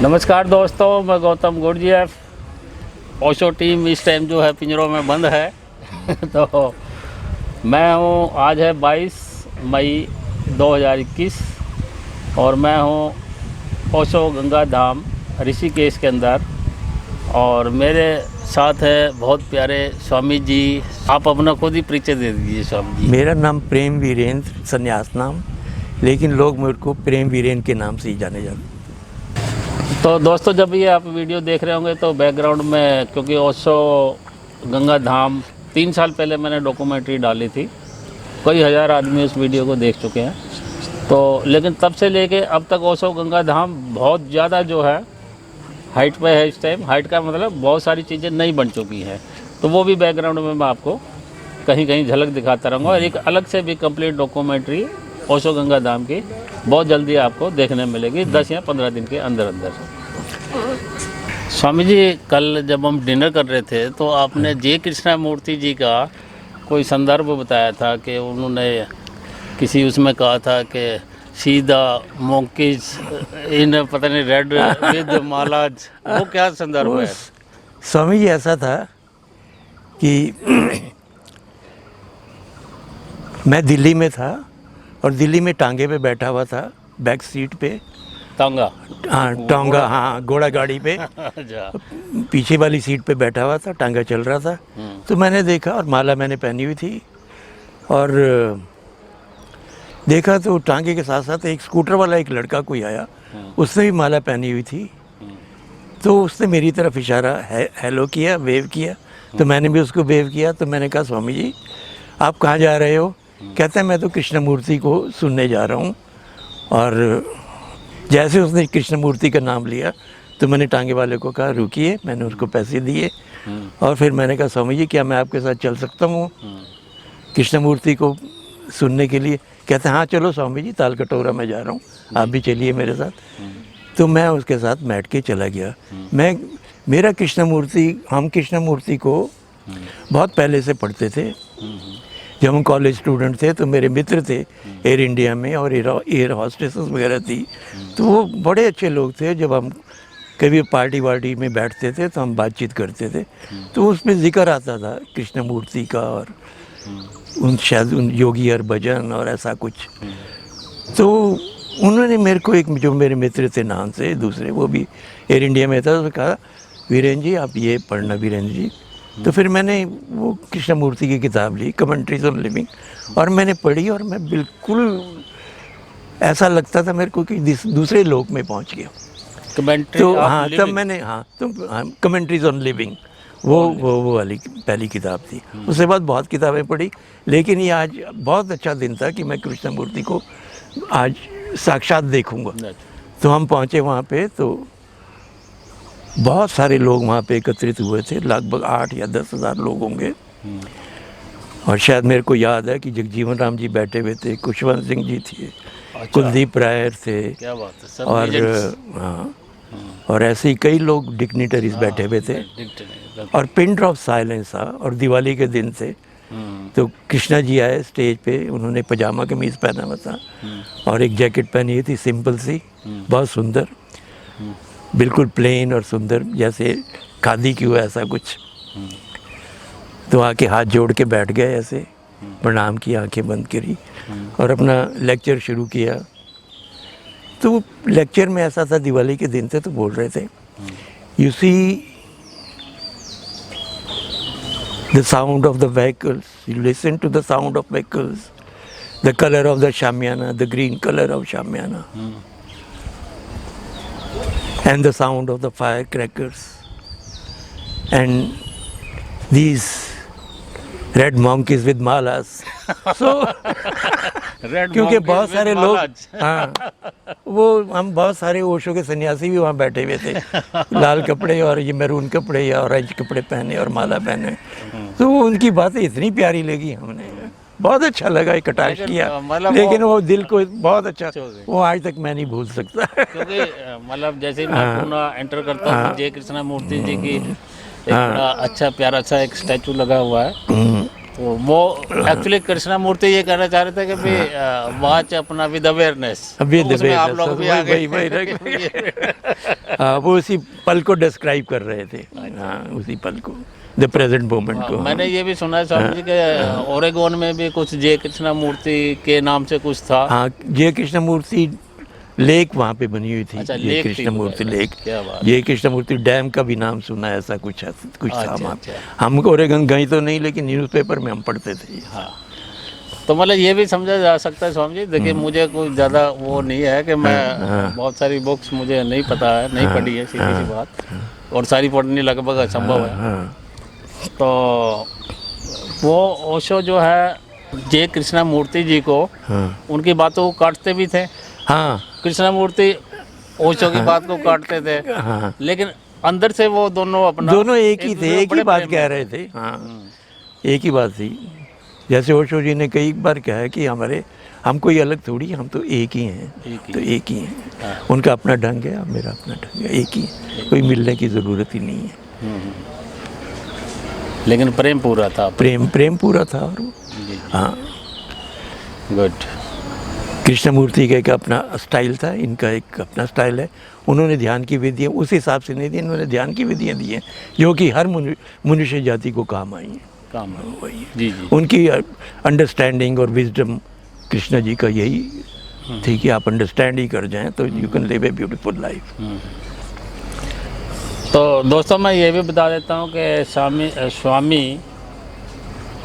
नमस्कार दोस्तों, मैं गौतम गुरजीएफ। ओशो टीम इस टाइम जो है पिंजरों में बंद है तो मैं हूँ, आज है 22 मई 2021 और मैं हूँ ओशो गंगा धाम ऋषिकेश के अंदर और मेरे साथ है बहुत प्यारे स्वामी जी। आप अपना खुद ही परिचय दे दीजिए स्वामी जी। मेरा नाम प्रेम वीरेंद्र, संन्यास नाम, लेकिन लोग मेरे को प्रेम वीरेंद्र के नाम से ही जाने जाते। तो दोस्तों, जब ये आप वीडियो देख रहे होंगे तो बैकग्राउंड में, क्योंकि ओशो गंगा धाम 3 साल पहले मैंने डॉक्यूमेंट्री डाली थी, कई हज़ार आदमी उस वीडियो को देख चुके हैं। तो लेकिन तब से लेके अब तक ओशो गंगा धाम बहुत ज़्यादा जो है हाइट पे है। इस टाइम हाइट का मतलब बहुत सारी चीज़ें नई बन चुकी हैं, तो वो भी बैकग्राउंड में मैं आपको कहीं कहीं झलक दिखाता रहूँगा। और एक अलग से भी कंप्लीट डॉक्यूमेंट्री ओशो गंगा धाम की बहुत जल्दी आपको देखने मिलेगी, 10 या 15 दिन के अंदर अंदर। स्वामी जी, कल जब हम डिनर कर रहे थे तो आपने जय कृष्णा मूर्ति जी का कोई संदर्भ बताया था कि उन्होंने किसी उसमें कहा था कि सीधा मोंकीज इन पता नहीं रेड विद मालाज, वो क्या संदर्भ है? स्वामी जी, ऐसा था कि मैं दिल्ली में था और दिल्ली में टांगे पे बैठा हुआ था, बैक सीट पे। तांगा? हाँ, टांगा, हाँ, घोड़ा गाड़ी पे पीछे वाली सीट पे बैठा हुआ था, टांगा चल रहा था। तो मैंने देखा और माला मैंने पहनी हुई थी और देखा तो टांगे के साथ साथ एक स्कूटर वाला एक लड़का कोई आया, उसने भी माला पहनी हुई थी। तो उसने मेरी तरफ इशारा हेलो किया, वेव किया, तो मैंने भी उसको वेव किया। तो मैंने कहा, स्वामी जी आप कहाँ जा रहे हो? कहते हैं मैं तो कृष्णमूर्ति को सुनने जा रहा हूँ। और जैसे उसने कृष्णमूर्ति का नाम लिया तो मैंने टांगे वाले को कहा रुकिए, मैंने उसको पैसे दिए और फिर मैंने कहा, स्वामी जी क्या मैं आपके साथ चल सकता हूँ कृष्णमूर्ति को सुनने के लिए? कहते हैं हाँ चलो स्वामी जी, ताल कटोरा में जा रहा हूँ, आप भी चलिए मेरे साथ। तो मैं उसके साथ बैठ के चला गया। मेरा कृष्णमूर्ति, हम कृष्णमूर्ति को बहुत पहले से पढ़ते थे। जब हम कॉलेज स्टूडेंट थे तो मेरे मित्र थे एयर इंडिया में और एयर हॉस्टेसेस वगैरह थी, तो वो बड़े अच्छे लोग थे। जब हम कभी पार्टी वार्टी में बैठते थे तो हम बातचीत करते थे, तो उसमें जिक्र आता था कृष्णमूर्ति का और शायद उन योगी हरभजन और ऐसा कुछ। तो उन्होंने मेरे को, एक जो मेरे मित्र थे नाम से दूसरे, वो भी एयर इंडिया में था, तो कहा वीरेंद्र जी आप ये पढ़ना वीरेंद्र जी। तो फिर मैंने वो कृष्णमूर्ति की किताब ली, कमेंट्रीज ऑन लिविंग, और मैंने पढ़ी और मैं बिल्कुल ऐसा लगता था मेरे को कि दूसरे लोक में पहुंच गया। कमेंट्री? तो हाँ, तब मैंने तो कमेंट्रीज ऑन लिविंग वो वाली पहली किताब थी। उसके बाद बहुत किताबें पढ़ी, लेकिन ये आज बहुत अच्छा दिन था कि मैं कृष्णमूर्ति को आज साक्षात देखूंगा। तो हम पहुँचे वहाँ पे, तो बहुत सारे लोग वहाँ पे एकत्रित हुए थे, लगभग 8 या 10 हज़ार लोग होंगे। और शायद मेरे को याद है कि जगजीवन राम जी बैठे हुए थे, खुशवंत सिंह जी थे, कुलदीप राय थे, क्या बात है, सब और हाँ, और ऐसे ही कई लोग डिग्निटरीज बैठे हुए थे। और पिन ड्रॉप साइलेंस था और दिवाली के दिन थे। तो कृष्णा जी आए स्टेज पे, उन्होंने पजामा कमीज पहना हुआ था और एक जैकेट पहनी हुई थी सिंपल सी, बहुत सुंदर, बिल्कुल प्लेन और सुंदर, जैसे खादी की हो ऐसा कुछ। तो आके हाथ जोड़ के बैठ गए, ऐसे प्रणाम किया, आंखें बंद करी और अपना लेक्चर शुरू किया। तो लेक्चर में ऐसा था, दिवाली के दिन थे, तो बोल रहे थे, you see the sound of the vehicles, you listen to the sound of vehicles, the color of the shamyana, the green color of shamyana, and the sound of the firecrackers, and these red monkeys with malas. So क्योंकि बहुत सारे लोग, हाँ, वो हम बहुत सारे ओशो के सन्यासी भी वहाँ बैठे हुए थे, लाल कपड़े और ये मैरून कपड़े या ऑरेंज कपड़े पहने और माला पहने। तो उनकी बातें इतनी प्यारी लगी, हमने बहुत अच्छा लगा, कटाक्ष किया, लेकिन वो दिल को बहुत अच्छा, वो आज तक मैं नहीं भूल सकता। क्योंकि मतलब जैसे मैं पूना एंटर करता हूँ, जय कृष्णा मूर्ति जी की एक बड़ा अच्छा प्यारा सा एक स्टैचू लगा हुआ है, तो वो एक्चुअली कृष्णा मूर्ति ये कहना चाह रहे थे कि भाई वॉच अपना विद अवेयरनेस, उसमें आप लोग भी आ गए। हाँ, वो उसी पल को डिस्क्राइब कर रहे थे। हाँ, उसी पल को, द प्रेजेंट मोमेंट को। मैंने ये भी सुना है स्वामी जी के ओरेगोन में भी कुछ जय कृष्णा मूर्ति के नाम से कुछ था। हाँ, जय कृष्ण मूर्ति लेक वहाँ पे बनी हुई थी। अच्छा, जय लेक कृष्ण थी मूर्ति वो, लेक। क्या बात। जय कृष्ण मूर्ति डैम का भी नाम सुना है, ऐसा कुछ था अच्छा, वहाँ। अच्छा। हम ओरेगन गए तो नहीं, लेकिन न्यूज़पेपर में हम पढ़ते थे। हाँ, तो मतलब ये भी समझा जा सकता है स्वामी जी। देखिए मुझे कोई ज़्यादा वो नहीं है कि मैं बहुत सारी बुक्स मुझे नहीं पता है, नहीं पढ़ी है, सीधी सी बात, और सारी पढ़नी लगभग असंभव है। तो वो ओशो जो है जय कृष्णा मूर्ति जी को, उनकी बातों को काटते भी थे। हाँ, कृष्णा मूर्ति ओशो की बात को काटते थे, लेकिन अंदर से वो दोनों अपना दोनों एक ही थे, दूसरे को एक ही बड़े बात प्रेम कह में रहे थे। हाँ, एक ही बात थी। जैसे ओशो जी ने कई बार कहा है कि हम कोई अलग थोड़ी, हम तो एक ही हैं। एक ही तो एक ही हैं। उनका अपना ढंग है, मेरा अपना ढंग है, एक ही है। कोई मिलने की ज़रूरत ही नहीं है। लेकिन प्रेम पूरा था। प्रेम पूरा था। और हाँ, गुड। कृष्णमूर्ति का एक अपना स्टाइल था, इनका एक अपना स्टाइल है। उन्होंने ध्यान की विधियाँ उस हिसाब से नहीं दी, इन्होंने ध्यान की विधियाँ दी हैं जो कि हर मनुष्य जाति को काम आई हैं। काम वही जी जी। उनकी अंडरस्टैंडिंग और विजडम कृष्ण जी का यही थी कि आप अंडरस्टैंड ही कर जाएं तो you can live a beautiful life. तो दोस्तों मैं ये भी बता देता हूँ कि स्वामी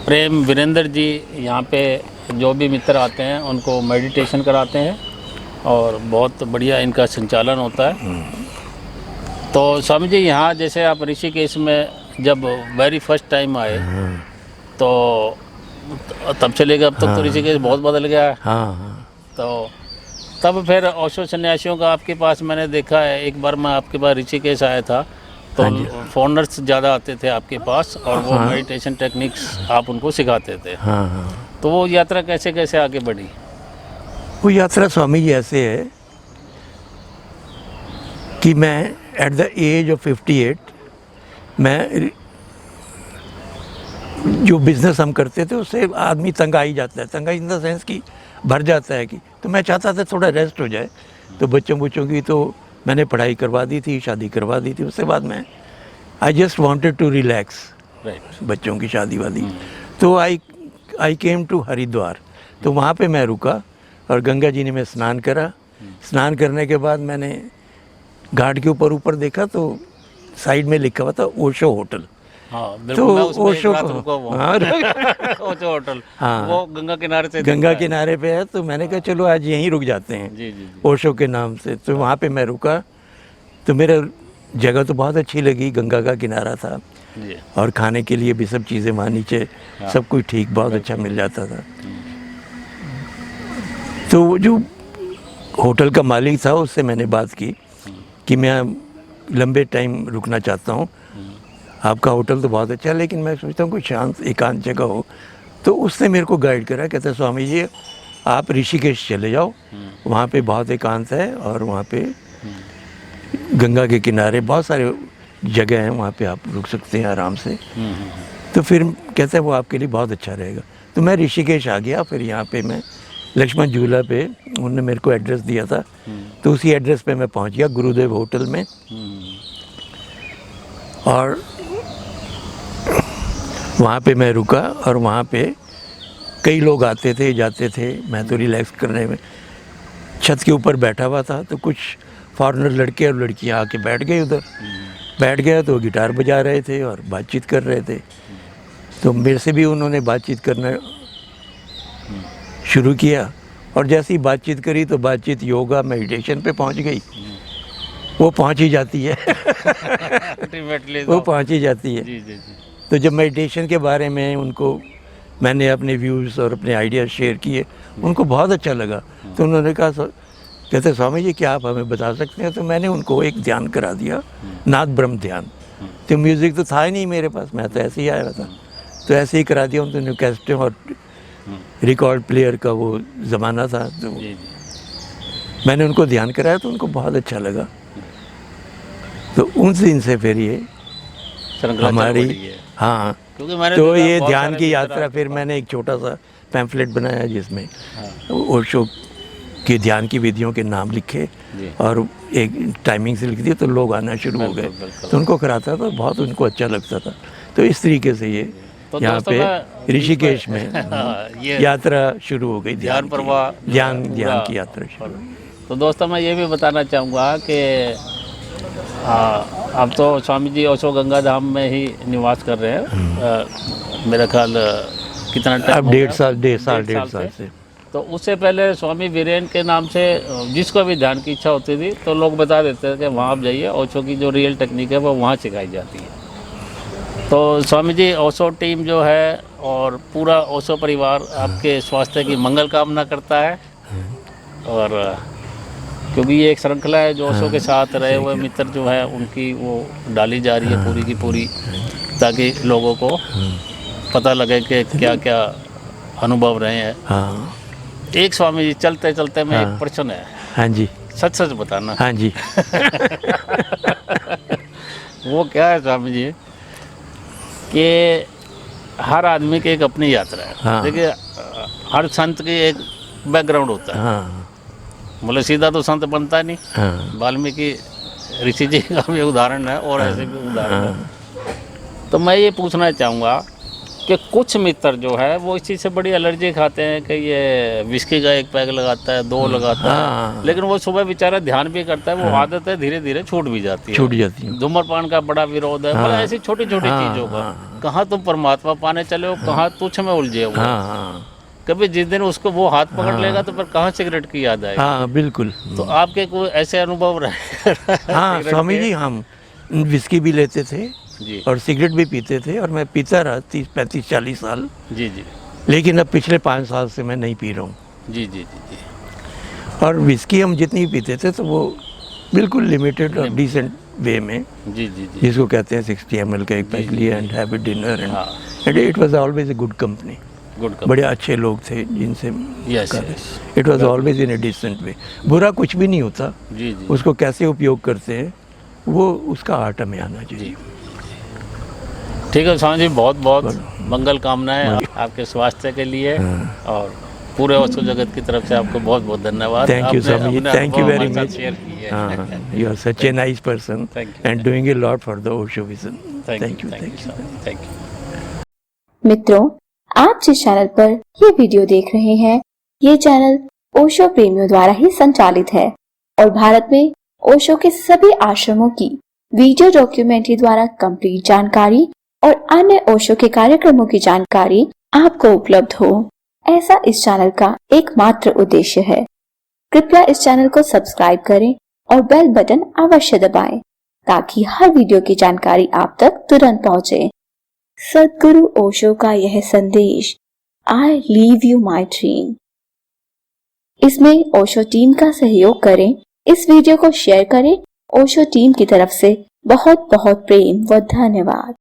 प्रेम वीरेंद्र जी यहाँ पे जो भी मित्र आते हैं उनको मेडिटेशन कराते हैं और बहुत बढ़िया इनका संचालन होता है। तो स्वामी जी यहाँ जैसे आप ऋषिकेश में जब वेरी फर्स्ट टाइम आए तो तब से लेकर अब तक तो ऋषिकेश बहुत बदल गया है। हाँ, तो तब फिर ओशो सन्यासियों का आपके पास मैंने देखा है, एक बार मैं आपके पास ऋषिकेश आया था तो फॉरनर्स ज़्यादा आते थे आपके पास और वो मेडिटेशन टेक्निक्स आप उनको सिखाते थे। हाँ। तो वो यात्रा कैसे कैसे आगे बढ़ी? वो यात्रा स्वामी जी ऐसे है कि मैं एट द एज ऑफ 58 मैं जो बिज़नेस हम करते थे उससे आदमी तंग आ ही जाता है। तंग इन द सेंस कि भर जाता है कि, तो मैं चाहता था थोड़ा रेस्ट हो जाए। तो बच्चों की तो मैंने पढ़ाई करवा दी थी, शादी करवा दी थी। उसके बाद मैं I just wanted to relax. बच्चों की शादी वादी। तो आई केम टू हरिद्वार। तो वहाँ पे मैं रुका और गंगा जी ने मैं स्नान करा। स्नान करने के बाद मैंने घाट के ऊपर देखा तो साइड में लिखा हुआ था ओशो होटल। हाँ, तो ओशो ओशो होटल, हाँ, वो गंगा किनारे से गंगा किनारे पे है। तो मैंने कहा चलो आज यहीं रुक जाते हैं। जी, जी, जी। ओशो के नाम से। तो वहाँ पे मैं रुका तो मेरा जगह तो बहुत अच्छी लगी, गंगा का किनारा था जी। और खाने के लिए भी सब चीज़ें वहाँ नीचे सब कुछ ठीक बहुत अच्छा मिल जाता था। तो वो जो होटल का मालिक था उससे मैंने बात की कि मैं लंबे टाइम रुकना चाहता हूँ, आपका होटल तो बहुत अच्छा है लेकिन मैं सोचता हूँ कोई शांत एकांत जगह हो। तो उसने मेरे को गाइड करा, कहता स्वामी जी आप ऋषिकेश चले जाओ, वहाँ पे बहुत एकांत है और वहाँ पे गंगा के किनारे बहुत सारे जगह हैं, वहाँ पे आप रुक सकते हैं आराम से। तो फिर कहते हैं वो आपके लिए बहुत अच्छा रहेगा। तो मैं ऋषिकेश आ गया। फिर यहाँ पे मैं लक्ष्मण झूला पे उन्होंने मेरे को एड्रेस दिया था, तो उसी एड्रेस पे मैं पहुँच गया गुरुदेव होटल में। और वहाँ पे मैं रुका और वहाँ पे कई लोग आते थे जाते थे। मैं तो रिलैक्स करने में छत के ऊपर बैठा हुआ था, तो कुछ फॉरेनर लड़के और लड़कियाँ आके बैठ गए उधर। बैठ गया तो गिटार बजा रहे थे और बातचीत कर रहे थे। तो मेरे से भी उन्होंने बातचीत करना शुरू किया और जैसे ही बातचीत करी तो बातचीत योगा मेडिटेशन पे पहुंच गई। वो पहुंच ही जाती है वो पहुंच ही जाती है। जी, जी, जी। तो जब मेडिटेशन के बारे में उनको मैंने अपने व्यूज़ और अपने आइडियाज़ शेयर किए, उनको बहुत अच्छा लगा। तो उन्होंने कहा कहते स्वामी जी क्या आप हमें बता सकते हैं? तो मैंने उनको एक ध्यान करा दिया, नाद ब्रह्म ध्यान। तो म्यूज़िक तो था ही नहीं मेरे पास, मैं तो ऐसे ही आया था। तो ऐसे ही करा दिया उन्होंने। कैसेट और रिकॉर्ड प्लेयर का वो ज़माना था। तो मैंने उनको ध्यान कराया तो उनको बहुत अच्छा लगा। तो उन दिन से फिर ये हमारी हाँ क्योंकि मैंने तो देखा ये बहुत ध्यान सारे की मित्र यात्रा, आपके फिर पास। मैंने एक छोटा सा पैम्फलेट बनाया जिसमें ओशो के ध्यान की विधियों के नाम लिखे जी। और एक टाइमिंग से लिख दिया, तो लोग आना शुरू हो गए। बिल्कुल, बिल्कुल। तो उनको कराता था, बहुत उनको अच्छा लगता था। तो इस तरीके से ये तो यहाँ दोस्तों पे मैं ऋषिकेश में ये यात्रा शुरू हो गई, ध्यान की। प्रवाह जो ध्यान है पूरा। ध्यान की यात्रा शुरू। तो दोस्तों मैं ये भी बताना चाहूँगा कि अब तो स्वामी जी ओशो गंगा धाम में ही निवास कर रहे हैं। मेरा ख्याल कितना टाइम अब हो गया? 1.5 साल से। तो उससे पहले स्वामी वीरेन के नाम से जिसको भी ध्यान की इच्छा होती थी तो लोग बता देते थे कि वहाँ आप जाइए, ओशो की जो रियल टेक्निक है वो वहाँ सिखाई जाती है। तो स्वामी जी ओशो टीम जो है और पूरा ओशो परिवार आपके स्वास्थ्य की मंगल कामना करता है। और क्योंकि ये एक श्रृंखला है जो ओशो के साथ रहे हुए मित्र जो है उनकी वो डाली जा रही है पूरी की पूरी, ताकि लोगों को पता लगे कि क्या क्या अनुभव रहे हैं। हाँ एक स्वामी जी चलते चलते में एक प्रश्न है, हाँ जी, सच सच बताना। हाँ जी। वो क्या है स्वामी जी कि हर आदमी की एक अपनी यात्रा है। हाँ। देखिए हर संत की एक बैकग्राउंड होता है। हाँ बोले सीधा तो संत बनता नहीं। हाँ वाल्मीकि ऋषि जी का भी उदाहरण है और ऐसे भी उदाहरण है। तो मैं ये पूछना चाहूँगा कि कुछ मित्र जो है वो इस चीज़ से बड़ी एलर्जी खाते हैं कि ये विस्की का एक पैक लगाता है, 2 लगाता है, लेकिन वो सुबह बेचारा ध्यान भी करता है, वो आदत है धीरे धीरे छूट भी जाती है। छूट जाती है। धूम्रपान का बड़ा विरोध है। मतलब ऐसी छोटी छोटी चीज़ों का कहाँ तुम परमात्मा पाने चले हो, कहाँ तुच्छ में उलझे हो। हाँ कभी जिस दिन उसको वो हाथ पकड़ लेगा तो फिर कहाँ सिगरेट की याद आएगी। हाँ बिल्कुल। तो आपके कोई ऐसे अनुभव रहे? हाँ स्वामी जी, हम विस्की भी लेते थे जी और सिगरेट भी पीते थे, और मैं पीता रहा 30-35-40 साल, जी जी लेकिन अब पिछले 5 साल से मैं नहीं पी रहा हूँ। जी जी जी जी और विस्की हम जितनी पीते थे तो वो बिल्कुल लिमिटेड और डिसेंट वे में, जी जी जी। जिसको कहते हैं 60 ml का एक पैक लिया एंड हैव अ डिनर, हाँ। And it was always a good company. Good बड़े अच्छे लोग थे जिनसे yes yes it was always in a decent way. बुरा कुछ भी नहीं होता, जी जी उसको कैसे उपयोग करते हैं वो उसका आर्ट में आना चाहिए। जी। ठीक है स्वामी जी, बहुत बहुत मंगल कामनाएं आपके स्वास्थ्य के लिए और पूरे ओशो जगत की तरफ से आपको बहुत बहुत धन्यवाद। थैंक यू स्वामी जी, अपने थैंक यू अनुभव वेरी हमारे साथ मच। शेयर किए। हाँ, you are such a nice person Thank you. And doing a lot for the Osho vision. Thank you thank you. Thank you. मित्रों, आप जिस चैनल पर ये वीडियो देख रहे हैं, ये चैनल ओशो प्रेमियों द्वारा ही संचालित है और भारत में ओशो के सभी आश्रमों की वीडियो डॉक्यूमेंट्री द्वारा कंप्लीट जानकारी और अन्य ओशो के कार्यक्रमों की जानकारी आपको उपलब्ध हो, ऐसा इस चैनल का एकमात्र उद्देश्य है। कृपया इस चैनल को सब्सक्राइब करें और बेल बटन अवश्य दबाएं ताकि हर वीडियो की जानकारी आप तक तुरंत पहुंचे। सद्गुरु ओशो का यह संदेश, I leave you my dream. इसमें ओशो टीम का सहयोग करें, इस वीडियो को शेयर करें। ओशो टीम की तरफ से बहुत बहुत प्रेम व धन्यवाद।